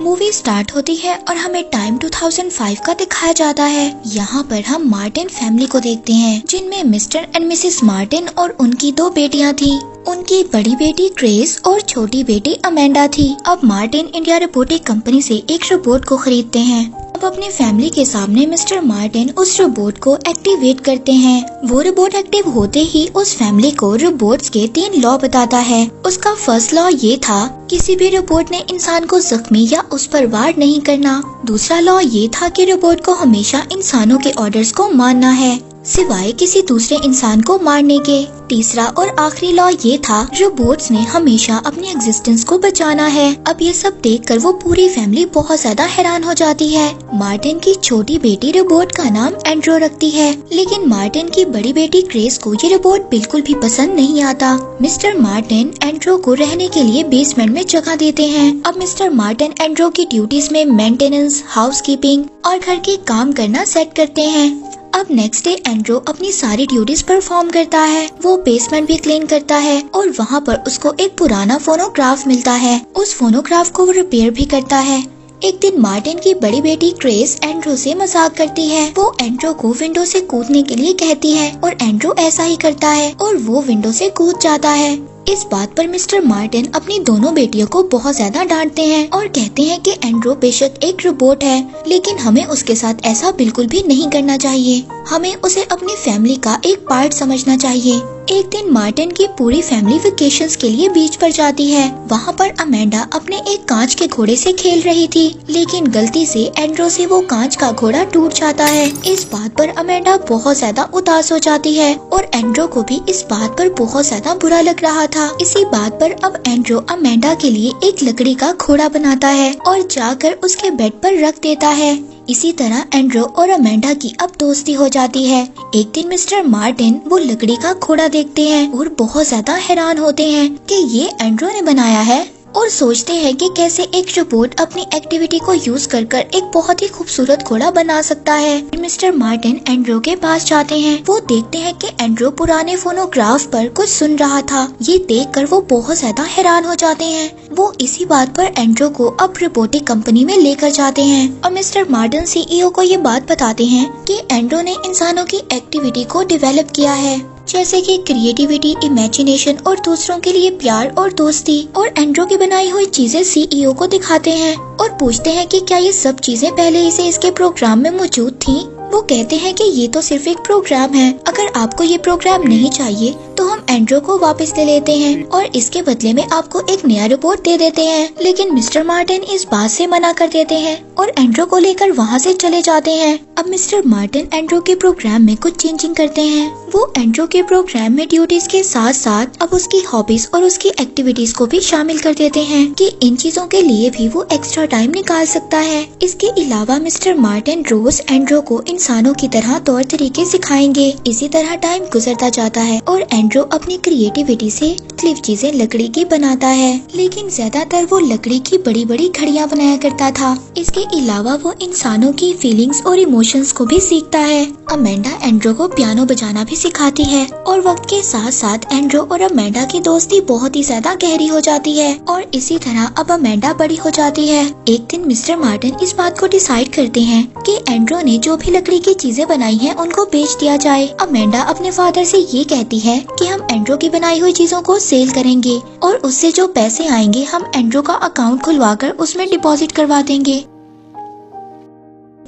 Movie start होती है और हमें टाइम 2005 का दिखाया जाता है। यहाँ पर हम मार्टिन फैमिली को देखते हैं, जिनमें मिस्टर एंड मिसेस मार्टिन और उनकी 2 बेटियाँ थी। उनकी बड़ी बेटी ग्रेस और छोटी बेटी अमेंडा थी। अब मार्टिन इंडिया रोबोटिक कंपनी से एक रोबोट को खरीदते हैं। अब अपनी फैमिली के सामने मिस्टर मार्टिन उस रोबोट को एक्टिवेट करते हैं। वो रोबोट एक्टिव होते ही उस फैमिली को रोबोट्स के 3 लॉ बताता है। उसका फर्स्ट लॉ ये था, किसी भी रोबोट ने इंसान को जख्मी या उस पर वार नहीं करना। दूसरा लॉ ये था कि रोबोट को हमेशा इंसानों के ऑर्डर्स को मानना है, सिवाय किसी दूसरे इंसान को मारने के। तीसरा और आखिरी लॉ ये था, रोबोट्स ने हमेशा अपनी एग्जिस्टेंस को बचाना है। अब ये सब देखकर वो पूरी फैमिली बहुत ज्यादा हैरान हो जाती है। मार्टिन की छोटी बेटी रोबोट का नाम एंड्रो रखती है, लेकिन मार्टिन की बड़ी बेटी ग्रेस को ये रोबोट बिल्कुल भी पसंद नहीं आता। मिस्टर मार्टिन एंड्रो को रहने के लिए बेसमेंट में जगह देते हैं। अब मिस्टर मार्टिन एंड्रो की ड्यूटीज में मेंटेनेंस, हाउसकीपिंग और घर के काम करना सेट करते हैं। अब नेक्स्ट डे एंड्रो अपनी सारी ड्यूटीज परफॉर्म करता है। वो बेसमेंट भी क्लीन करता है और वहाँ पर उसको एक पुराना फोनोग्राफ मिलता है। उस फोनोग्राफ को वो रिपेयर भी करता है। एक दिन मार्टिन की बड़ी बेटी ग्रेस एंड्रो से मजाक करती है। वो एंड्रो को विंडो से कूदने के लिए कहती है और एंड्रो ऐसा ही करता है और वो विंडो से कूद जाता है। इस बात पर मिस्टर मार्टिन अपनी दोनों बेटियों को बहुत ज्यादा डांटते हैं और कहते हैं कि एंड्रो बेशक एक रोबोट है, लेकिन हमें उसके साथ ऐसा बिल्कुल भी नहीं करना चाहिए। हमें उसे अपनी फैमिली का एक पार्ट समझना चाहिए। एक दिन मार्टिन की पूरी फैमिली वेकेशंस के लिए बीच पर जाती है। वहाँ पर अमेंडा अपने एक कांच के घोड़े से खेल रही थी, लेकिन गलती से एंड्रो से वो कांच का घोड़ा टूट जाता है। इस बात पर अमेंडा बहुत ज्यादा उदास हो जाती है और एंड्रो को भी इस बात पर बहुत ज्यादा बुरा लग रहा था। इसी बात पर अब एंड्रो अमेंडा के लिए एक लकड़ी का घोड़ा बनाता है और जाकर उसके बेड पर रख देता है। इसी तरह एंड्रो और अमेंडा की अब दोस्ती हो जाती है। एक दिन मिस्टर मार्टिन वो लकड़ी का घोड़ा देखते हैं और बहुत ज्यादा हैरान होते हैं कि ये एंड्रो ने बनाया है और सोचते हैं कि कैसे एक रोबोट अपनी एक्टिविटी को यूज कर एक बहुत ही खूबसूरत घोड़ा बना सकता है। मिस्टर मार्टिन एंड्रो के पास जाते हैं। वो देखते हैं कि एंड्रो पुराने फोनोग्राफ पर कुछ सुन रहा था। ये देखकर वो बहुत ज्यादा हैरान हो जाते हैं। वो इसी बात पर एंड्रो को अब रोबोटिक कंपनी में लेकर जाते हैं और मिस्टर मार्टिन सीईओ को ये बात बताते हैं कि एंड्रो ने इंसानों की एक्टिविटी को डेवलप किया है, जैसे कि क्रिएटिविटी, इमेजिनेशन और दूसरों के लिए प्यार और दोस्ती। और एंड्रो की बनाई हुई चीजें सीईओ को दिखाते हैं और पूछते हैं कि क्या ये सब चीजें पहले ही से इसके प्रोग्राम में मौजूद थी। वो कहते हैं कि ये तो सिर्फ एक प्रोग्राम है, अगर आपको ये प्रोग्राम नहीं चाहिए तो हम एंड्रो को वापस ले लेते हैं और इसके बदले में आपको एक नया रोबोट दे देते हैं। लेकिन मिस्टर मार्टिन इस बात से मना कर देते हैं और एंड्रो को लेकर वहाँ से चले जाते हैं। अब मिस्टर मार्टिन एंड्रो के प्रोग्राम में कुछ चेंजिंग करते हैं। वो एंड्रो के प्रोग्राम में ड्यूटीज के साथ साथ अब उसकी हॉबीज और उसकी एक्टिविटीज को भी शामिल कर देते हैं कि इन चीजों के लिए भी वो एक्स्ट्रा टाइम निकाल सकता है। इसके अलावा मिस्टर मार्टिन रोज एंड्रो को इंसानों की तरह तौर तरीके सिखाएंगे। इसी तरह टाइम गुजरता जाता है और एंड्रो अपनी क्रिएटिविटी से मुख्तलिफ चीजें लकड़ी की बनाता है, लेकिन ज्यादातर वो लकड़ी की बड़ी बड़ी घड़ियां बनाया करता था। इसके अलावा वो इंसानों की फीलिंग्स और इमोशंस को भी सीखता है। अमेंडा एंड्रो को पियानो बजाना भी सिखाती है और वक्त के साथ साथ एंड्रो और अमेंडा की दोस्ती बहुत ही ज्यादा गहरी हो जाती है और इसी तरह अब अमेंडा बड़ी हो जाती है। एक दिन मिस्टर मार्टिन इस बात को डिसाइड करते हैं कि एंड्रो ने जो भी लकड़ी की चीजें बनाई हैं उनको बेच दिया जाए। अमेंडा अपने फादर से ये कहती है कि हम एंड्रो की बनाई हुई चीजों को सेल करेंगे और उससे जो पैसे आएंगे हम एंड्रो का अकाउंट खुलवाकर उसमें डिपॉजिट करवा देंगे।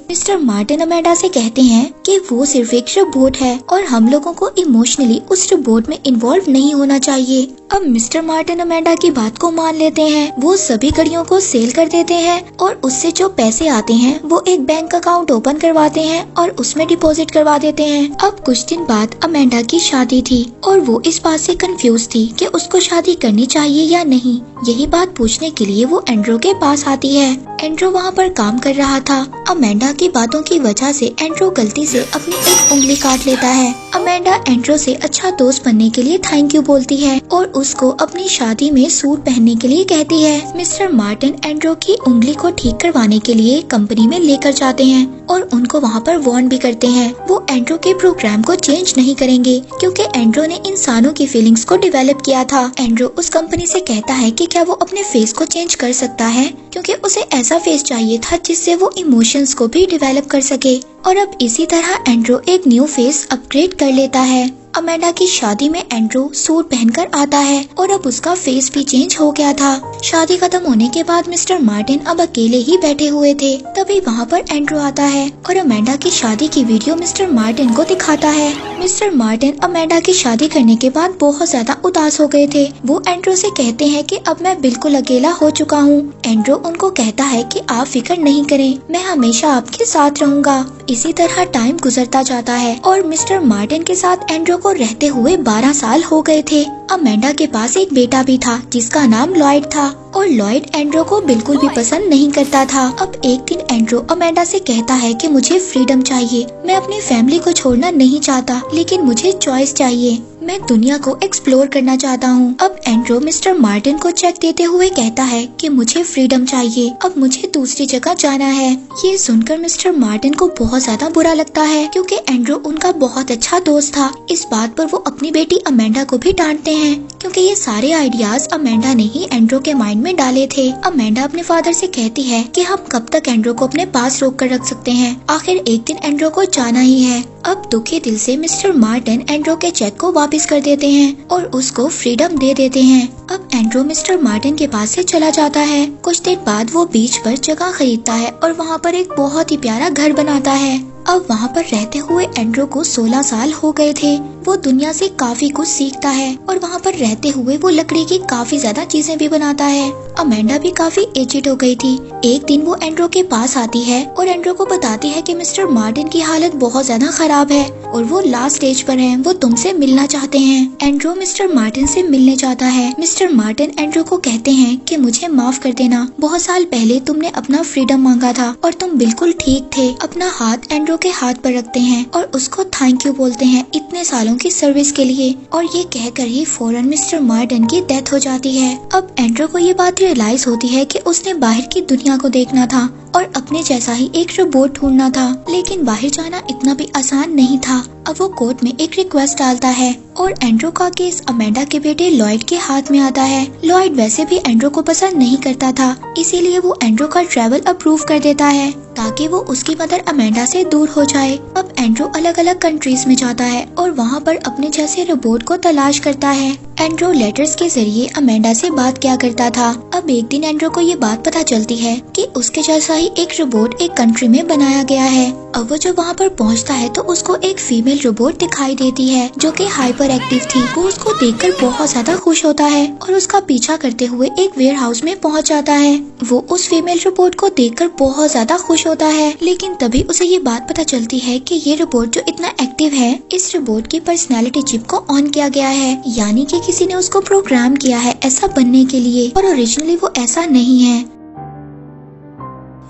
मिस्टर मार्टिन अमेंडा से कहते हैं कि वो सिर्फ एक रोबोट है और हम लोगों को इमोशनली उस रोबोट में इन्वॉल्व नहीं होना चाहिए। अब मिस्टर मार्टिन अमेंडा की बात को मान लेते हैं। वो सभी घड़ियों को सेल कर देते हैं और उससे जो पैसे आते हैं वो एक बैंक अकाउंट ओपन करवाते हैं और उसमें डिपॉजिट करवा देते हैं। अब कुछ दिन बाद अमेंडा की शादी थी और वो इस बात से कंफ्यूज थी कि उसको शादी करनी चाहिए या नहीं। यही बात पूछने के लिए वो एंड्रो के पास आती है। एंड्रो वहाँ पर काम कर रहा था। अमेंडा की बातों की वजह से एंड्रो गलती से अपनी एक उंगली काट लेता है अमेंडा एंड्रो से अच्छा दोस्त बनने के लिए थैंक यू बोलती है और उसको अपनी शादी में सूट पहनने के लिए कहती है। मिस्टर मार्टिन एंड्रो की उंगली को ठीक करवाने के लिए कंपनी में लेकर जाते हैं और उनको वहाँ पर वार्न भी करते हैं। वो एंड्रो के प्रोग्राम को चेंज नहीं करेंगे क्योंकि एंड्रो ने इंसानों की फीलिंग्स को डेवलप किया था। एंड्रो उस कंपनी से कहता है कि क्या वो अपने फेस को चेंज कर सकता है क्योंकि उसे ऐसा फेस चाहिए था जिससे वो इमोशंस को भी डेवलप कर सके। और अब इसी तरह एंड्रो एक न्यू फेस अपग्रेड कर लेता है। अमेंडा की शादी में एंड्रो सूट पहनकर आता है और अब उसका फेस भी चेंज हो गया था। शादी खत्म होने के बाद मिस्टर मार्टिन अब अकेले ही बैठे हुए थे। तभी वहाँ पर एंड्रो आता है और अमेंडा की शादी की वीडियो मिस्टर मार्टिन को दिखाता है। मिस्टर मार्टिन अमेंडा की शादी करने के बाद बहुत ज्यादा उदास हो गए थे। वो एंड्रो से कहते हैं कि अब मैं बिल्कुल अकेला हो चुका हूँ। एंड्रो उनको कहता है कि आप फिक्र नहीं करें, मैं हमेशा आपके साथ रहूँगा। इसी तरह टाइम गुजरता जाता है और मिस्टर मार्टिन के साथ एंड्रो को रहते हुए 12 साल हो गए थे। अमेंडा के पास एक बेटा भी था जिसका नाम लॉयड था और लॉयड एंड्रो को बिल्कुल भी पसंद नहीं करता था। अब एक दिन एंड्रो अमेंडा से कहता है कि मुझे फ्रीडम चाहिए, मैं अपनी फैमिली को छोड़ना नहीं चाहता लेकिन मुझे चॉइस चाहिए, मैं दुनिया को एक्सप्लोर करना चाहता हूँ। अब एंड्रो मिस्टर मार्टिन को चेक देते हुए कहता है कि मुझे फ्रीडम चाहिए, अब मुझे दूसरी जगह जाना है। ये सुनकर मिस्टर मार्टिन को बहुत ज्यादा बुरा लगता है क्योंकि एंड्रो उनका बहुत अच्छा दोस्त था। इस बात पर वो अपनी बेटी अमेंडा को भी डांटते हैं क्योंकि ये सारे आइडियाज अमेंडा ने ही एंड्रो के माइंड में डाले थे। अमेंडा अपने फादर से कहती है कि हम कब तक एंड्रो को अपने पास रोक कर रख सकते हैं, आखिर एक दिन एंड्रो को जाना ही है। अब दुखी दिल से मिस्टर मार्टिन एंड्रो के चेक को वापस कर देते हैं और उसको फ्रीडम दे देते हैं। अब एंड्रो मिस्टर मार्टिन के पास से चला जाता है। कुछ देर बाद वो बीच पर जगह खरीदता है और वहाँ पर एक बहुत ही प्यारा घर बनाता है। अब वहाँ पर रहते हुए एंड्रो को 16 साल हो गए थे। वो दुनिया से काफी कुछ सीखता है और वहाँ पर रहते हुए वो लकड़ी की काफी ज्यादा चीजें भी बनाता है। अमेंडा भी काफी एजिड हो गई थी। एक दिन वो एंड्रो के पास आती है और एंड्रो को बताती है कि मिस्टर मार्टिन की हालत बहुत ज्यादा खराब है और वो लास्ट स्टेज पर हैं, वो तुमसे मिलना चाहते हैं। एंड्रो मिस्टर मार्टिन से मिलने चाहता है। मिस्टर मार्टिन एंड्रो को कहते हैं कि मुझे माफ कर देना, बहुत साल पहले तुमने अपना फ्रीडम मांगा था और तुम बिल्कुल ठीक थे। अपना हाथ एंड्रो के हाथ पर रखते हैं और उसको थैंक यू बोलते हैं इतने सालों की सर्विस के लिए। और ये कहकर ही फौरन मिस्टर मार्टिन की डेथ हो जाती है। अब एंड्रो को ये बात रियलाइज होती है कि उसने बाहर की दुनिया को देखना था और अपने जैसा ही एक रोबोट ढूंढना था, लेकिन बाहर जाना इतना भी आसान नहीं था। अब वो कोर्ट में एक रिक्वेस्ट डालता है और एंड्रो का केस अमेंडा के बेटे लॉयड के हाथ में आता है। लॉयड वैसे भी एंड्रो को पसंद नहीं करता था, इसीलिए वो एंड्रो का ट्रैवल अप्रूव कर देता है ताकि वो उसकी मदर अमेंडा से दूर हो जाए। अब एंड्रो अलग अलग कंट्रीज में जाता है और वहाँ पर अपने जैसे रोबोट को तलाश करता है। एंड्रो लेटर्स के जरिए अमेंडा से बात किया करता था। अब एक दिन एंड्रो को ये बात पता चलती है कि उसके जैसा ही एक रोबोट एक कंट्री में बनाया गया है। अब वो जब वहाँ पर पहुँचता है तो उसको एक फीमेल रोबोट दिखाई देती है जो कि हाइपर एक्टिव थी। वो उसको देखकर बहुत ज्यादा खुश होता है और उसका पीछा करते हुए एक वेयर हाउस में पहुँच जाता है। वो उस फीमेल रोबोट को देखकर बहुत ज्यादा खुश होता है, लेकिन तभी उसे ये बात पता चलती है कि ये रोबोट जो इतना एक्टिव है, इस रोबोट की पर्सनैलिटी चिप को ऑन किया गया है, यानी कि किसी ने उसको प्रोग्राम किया है ऐसा बनने के लिए और ओरिजिनली वो ऐसा नहीं है।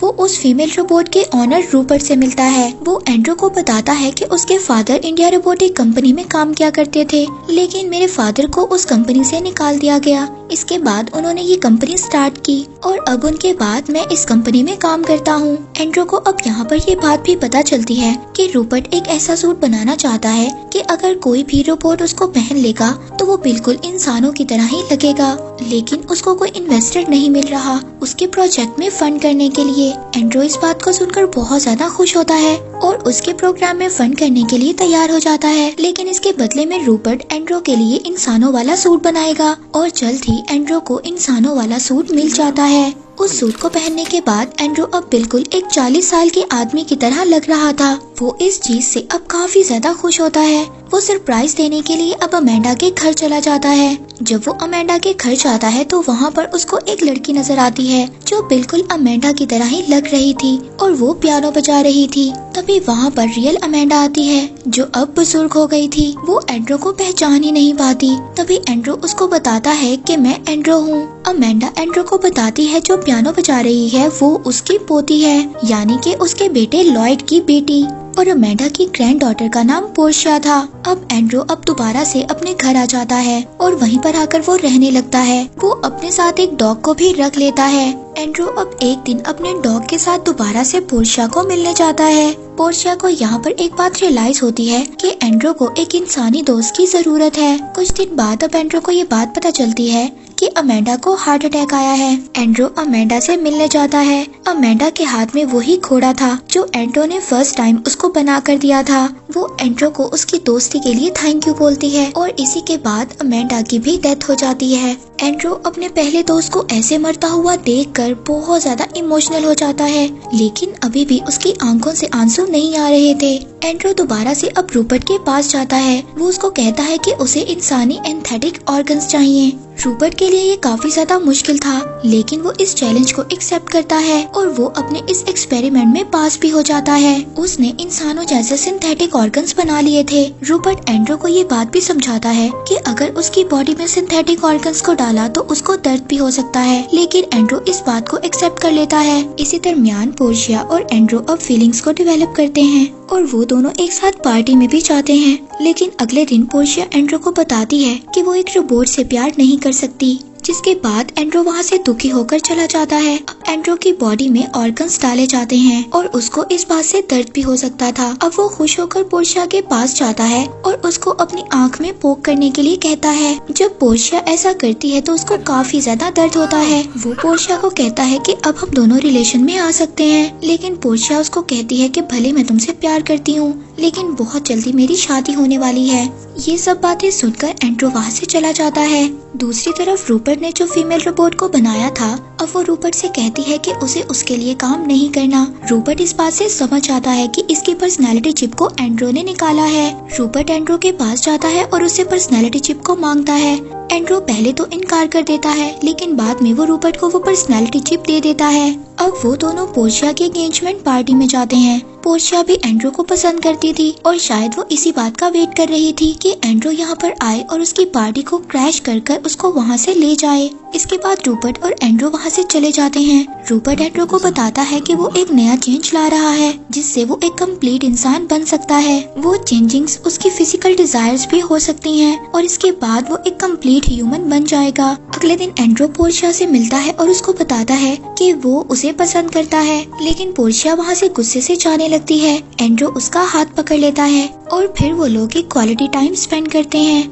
वो उस फीमेल रोबोट के ऑनर रूपर्ट से मिलता है। वो एंड्रो को बताता है कि उसके फादर इंडिया रोबोटिक कंपनी में काम किया करते थे, लेकिन मेरे फादर को उस कंपनी से निकाल दिया गया। इसके बाद उन्होंने ये कंपनी स्टार्ट की और अब उनके बाद मैं इस कंपनी में काम करता हूँ। एंड्रो को अब यहाँ पर ये बात भी पता चलती है कि रूपर्ट एक ऐसा सूट बनाना चाहता है कि अगर कोई भी रोबोट उसको पहन लेगा तो वो बिल्कुल इंसानों की तरह ही लगेगा, लेकिन उसको कोई इन्वेस्टर नहीं मिल रहा उसके प्रोजेक्ट में फंड करने के लिए। एंड्रो इस बात को सुनकर बहुत ज्यादा खुश होता है और उसके प्रोग्राम में फंड करने के लिए तैयार हो जाता है, लेकिन इसके बदले में रूपर्ट एंड्रो के लिए इंसानों वाला सूट बनाएगा और जल्द ही एंड्रो को इंसानों वाला सूट मिल जाता है। उस सूट को पहनने के बाद एंड्रो अब बिल्कुल एक 40 साल के आदमी की तरह लग रहा था। वो इस चीज से अब काफी ज्यादा खुश होता है। वो सरप्राइज देने के लिए अब अमेंडा के घर चला जाता है। जब वो अमेंडा के घर जाता है तो वहाँ पर उसको एक लड़की नजर आती है जो बिल्कुल अमेंडा की तरह ही लग रही थी और वो पियानो बजा रही थी। तभी वहाँ पर रियल अमेंडा आती है जो अब बुजुर्ग हो गई थी। वो एंड्रो को पहचान ही नहीं पाती। तभी एंड्रो उसको बताता है कि मैं एंड्रो हूँ। अमेंडा एंड्रो को बताती है जो पियानो बजा रही है वो उसकी पोती है, यानी कि उसके बेटे लॉयड की बेटी। और अमेंडा की ग्रैंड डॉटर का नाम पोर्शिया था। अब एंड्रू अब दोबारा से अपने घर आ जाता है और वहीं पर आकर वो रहने लगता है। वो अपने साथ एक डॉग को भी रख लेता है। एंड्रू अब एक दिन अपने डॉग के साथ दोबारा से पोर्शिया को मिलने जाता है। पोर्शिया को यहाँ पर एक बात रियलाइज होती है कि एंड्रू को एक इंसानी दोस्त की जरूरत है। कुछ दिन बाद अब एंड्रू को ये बात पता चलती है कि अमेंडा को हार्ट अटैक आया है। एंड्रू अमेंडा से मिलने जाता है। अमेंडा के हाथ में वही घोड़ा था जो एंड्रू ने फर्स्ट टाइम उसको बना कर दिया था। वो एंड्रू को उसकी दोस्ती के लिए थैंक यू बोलती है और इसी के बाद अमेंडा की भी डेथ हो जाती है। एंड्रू अपने पहले दोस्त को ऐसे मरता हुआ देखकर बहुत ज्यादा इमोशनल हो जाता है, लेकिन अभी भी उसकी आंखों से आंसू नहीं आ रहे थे। एंड्रू दोबारा से अब रूपर्ट के पास जाता है। वो उसको कहता है कि उसे इंसानी एंथेटिक ऑर्गन्स चाहिए। रूपर्ट के लिए ये काफी ज्यादा मुश्किल था, लेकिन वो इस चैलेंज को एक्सेप्ट करता है और वो अपने इस एक्सपेरिमेंट में पास भी हो जाता है। उसने इंसानों जैसे सिंथेटिक ऑर्गन्स बना लिए थे। रूपर्ट एंड्रू को ये बात भी समझाता है कि अगर उसकी बॉडी में सिंथेटिक ऑर्गन्स को डाला तो उसको दर्द भी हो सकता है, लेकिन एंड्रू इस बात को एक्सेप्ट कर लेता है। इसी दरमियान पोर्शिया और एंड्रू अब फीलिंग्स को डेवलप करते हैं और वो दोनों एक साथ पार्टी में भी जाते हैं। लेकिन अगले दिन पोर्शिया एंड्रू को बताती है कि वो एक रोबोट से प्यार नहीं कर सकती, जिसके बाद एंड्रू वहाँ से दुखी होकर चला जाता है। अब एंड्रू की बॉडी में ऑर्गन्स डाले जाते हैं और उसको इस बात से दर्द भी हो सकता था। अब वो खुश होकर पोर्शिया के पास जाता है और उसको अपनी आंख में पोक करने के लिए कहता है। जब पोर्शिया ऐसा करती है तो उसको काफी ज्यादा दर्द होता है। वो पोर्शिया को कहता है कि अब हम दोनों रिलेशन में आ सकते हैं, लेकिन पोर्शिया उसको कहती है कि भले मैं तुमसे प्यार करती हूँ, लेकिन बहुत जल्दी मेरी शादी होने वाली है। ये सब बातें सुनकर एंड्रू वहाँ से चला जाता है। दूसरी तरफ रूपर्ट ने जो फीमेल रोबोट को बनाया था, अब वो रूपर्ट से कहती है कि उसे उसके लिए काम नहीं करना। रूपर्ट इस बात से समझ आता है कि इसकी पर्सनैलिटी चिप को एंड्रू ने निकाला है। रूपर्ट एंड्रू के पास जाता है और उससे पर्सनैलिटी चिप को मांगता है। एंड्रू पहले तो इनकार कर देता है, लेकिन बाद में वो रूपर्ट को वो पर्सनैलिटी चिप दे देता है। अब वो दोनों पोर्शिया की एंगेजमेंट पार्टी में जाते हैं। पोर्शिया भी एंड्रू को पसंद करती थी और शायद वो इसी बात का वेट कर रही थी कि एंड्रू यहाँ पर आए और उसकी पार्टी को क्रैश कर उसको वहाँ से ले जाए। इसके बाद रूपर्ट और एंड्रू वहाँ से चले जाते हैं। रूपर्ट एंड्रू को बताता है कि वो एक नया चेंज ला रहा है जिससे वो एक कंप्लीट इंसान बन सकता है। वो चेंजिंग्स उसकी फिजिकल डिजायर्स भी हो सकती हैं और इसके बाद वो एक कंप्लीट ह्यूमन बन जाएगा। अगले दिन एंड्रू पोर्शिया से मिलता है और उसको बताता है कि वो उसे पसंद करता है, लेकिन पोर्शिया वहाँ से गुस्से से जाने लगती है। एंड्रू उसका हाथ पकड़ लेता है और फिर वो लोग एक क्वालिटी टाइम स्पेंड करते हैं।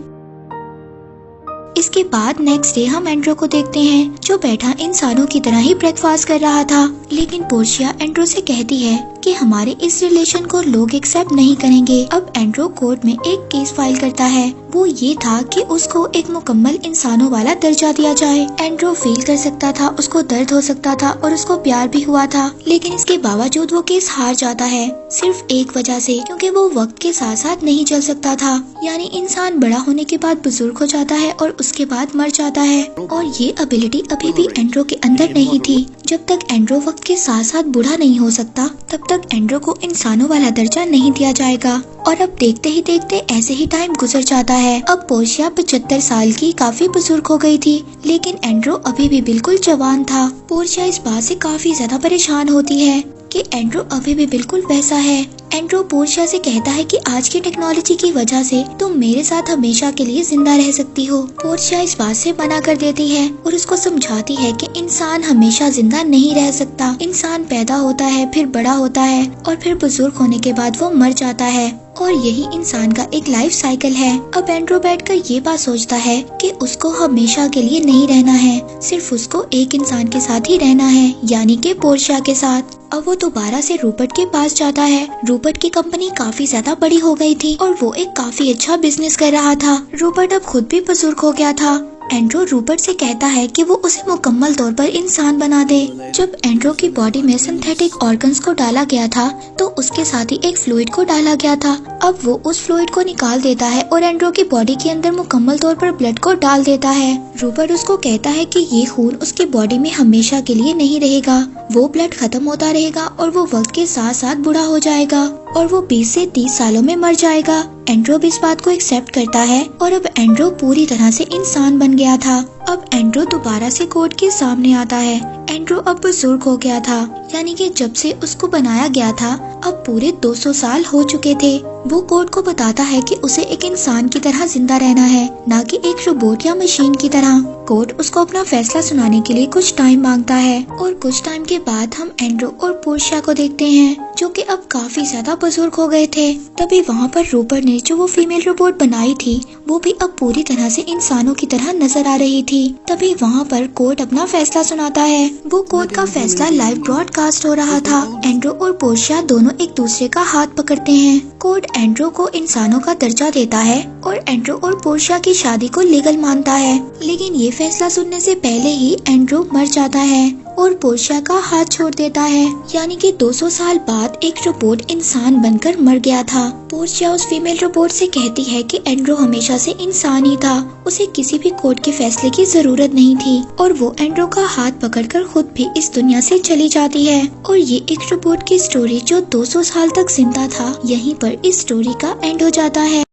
इसके बाद नेक्स्ट डे हम एंड्रू को देखते हैं जो बैठा इंसानों की तरह ही ब्रेकफास्ट कर रहा था, लेकिन पोर्शिया एंड्रू से कहती है कि हमारे इस रिलेशन को लोग एक्सेप्ट नहीं करेंगे। अब एंड्रू कोर्ट में एक केस फाइल करता है। वो ये था कि उसको एक मुकम्मल इंसानों वाला दर्जा दिया जाए। एंड्रू फील कर सकता था, उसको दर्द हो सकता था और उसको प्यार भी हुआ था, लेकिन इसके बावजूद वो केस हार जाता है सिर्फ एक वजह से, क्योंकि वो वक्त के साथ साथ नहीं चल सकता था। यानी इंसान बड़ा होने के बाद बुजुर्ग हो जाता है और उसके बाद मर जाता है, और ये एबिलिटी अभी भी एंड्रू के अंदर नहीं थी। जब तक एंड्रू वक्त के साथ साथ बूढ़ा नहीं हो सकता, तब तक एंड्रू को इंसानों वाला दर्जा नहीं दिया जाएगा। और अब देखते ही देखते ऐसे ही टाइम गुजर जाता है। अब पोर्शिया 75 साल की काफी बुजुर्ग हो गई थी, लेकिन एंड्रू अभी भी बिल्कुल जवान था। पोर्शिया इस बात से काफी ज्यादा परेशान होती है कि एंड्रू अभी भी बिल्कुल वैसा है। एंड्रू पोर्शिया से कहता है कि आज की टेक्नोलॉजी की वजह से तुम मेरे साथ हमेशा के लिए जिंदा रह सकती हो। पोर्शिया इस बात से मना कर देती है और उसको समझाती है कि इंसान हमेशा जिंदा नहीं रह सकता। इंसान पैदा होता है, फिर बड़ा होता है और फिर बुजुर्ग होने के बाद वो मर जाता है, और यही इंसान का एक लाइफ साइकिल है। अब एंड्रू बैठकर ये बात सोचता है कि उसको हमेशा के लिए नहीं रहना है, सिर्फ उसको एक इंसान के साथ ही रहना है, यानी कि पोर्शिया के साथ। अब वो दोबारा से रूपर्ट के पास जाता है। रूपर्ट की कंपनी काफी ज्यादा बड़ी हो गई थी और वो एक काफी अच्छा बिजनेस कर रहा था। रूपर्ट अब खुद भी बुजुर्ग हो गया था। एंड्रू रूपर्ट से कहता है कि वो उसे मुकम्मल तौर पर इंसान बना दे। जब एंड्रू की बॉडी में सिंथेटिक ऑर्गन्स को डाला गया था तो उसके साथ ही एक फ्लूइड को डाला गया था। अब वो उस फ्लूइड को निकाल देता है और एंड्रू की बॉडी के अंदर मुकम्मल तौर पर ब्लड को डाल देता है। रूपर्ट उसको कहता है कि ये खून उसकी बॉडी में हमेशा के लिए नहीं रहेगा, वो ब्लड खत्म होता रहेगा और वो वक्त के साथ साथ बूढ़ा हो जाएगा और वो 20 से 30 सालों में मर जाएगा। एंड्रू भी इस बात को एक्सेप्ट करता है और अब एंड्रू पूरी तरह से इंसान बन गया था। अब एंड्रू दोबारा से कोर्ट के सामने आता है। एंड्रू अब बुजुर्ग हो गया था, यानी कि जब से उसको बनाया गया था अब पूरे 200 साल हो चुके थे। वो कोड को बताता है कि उसे एक इंसान की तरह जिंदा रहना है, ना कि एक रोबोट या मशीन की तरह। कोड उसको अपना फैसला सुनाने के लिए कुछ टाइम मांगता है और कुछ टाइम के बाद हम एंड्रू और पोर्शिया को देखते हैं, जो कि अब काफी ज्यादा बुजुर्ग हो गए थे। तभी वहाँ पर रूपर ने जो वो फीमेल रोबोट बनाई थी वो भी अब पूरी तरह से इंसानों की तरह नजर आ रही थी। तभी वहाँ पर कोड अपना फैसला सुनाता है। वो कोड का फैसला लाइव ब्रॉडकास्ट हो रहा था। एंड्रू और पोर्शिया दोनों एक दूसरे का हाथ पकड़ते हैं। कोड एंड्रू को इंसानों का दर्जा देता है और एंड्रू और पोर्शिया की शादी को लीगल मानता है, लेकिन ये फैसला सुनने से पहले ही एंड्रू मर जाता है और पोर्शिया का हाथ छोड़ देता है, यानी कि 200 साल बाद एक रोबोट इंसान बनकर मर गया था। पोर्शिया उस फीमेल रोबोट से कहती है कि एंड्रू हमेशा से इंसान ही था, उसे किसी भी कोर्ट के फैसले की जरूरत नहीं थी और वो एंड्रू का हाथ पकड़कर खुद भी इस दुनिया से चली जाती है। और ये एक रोबोट की स्टोरी जो 200 साल तक जिंदा था, यहीं पर इस स्टोरी का एंड हो जाता है।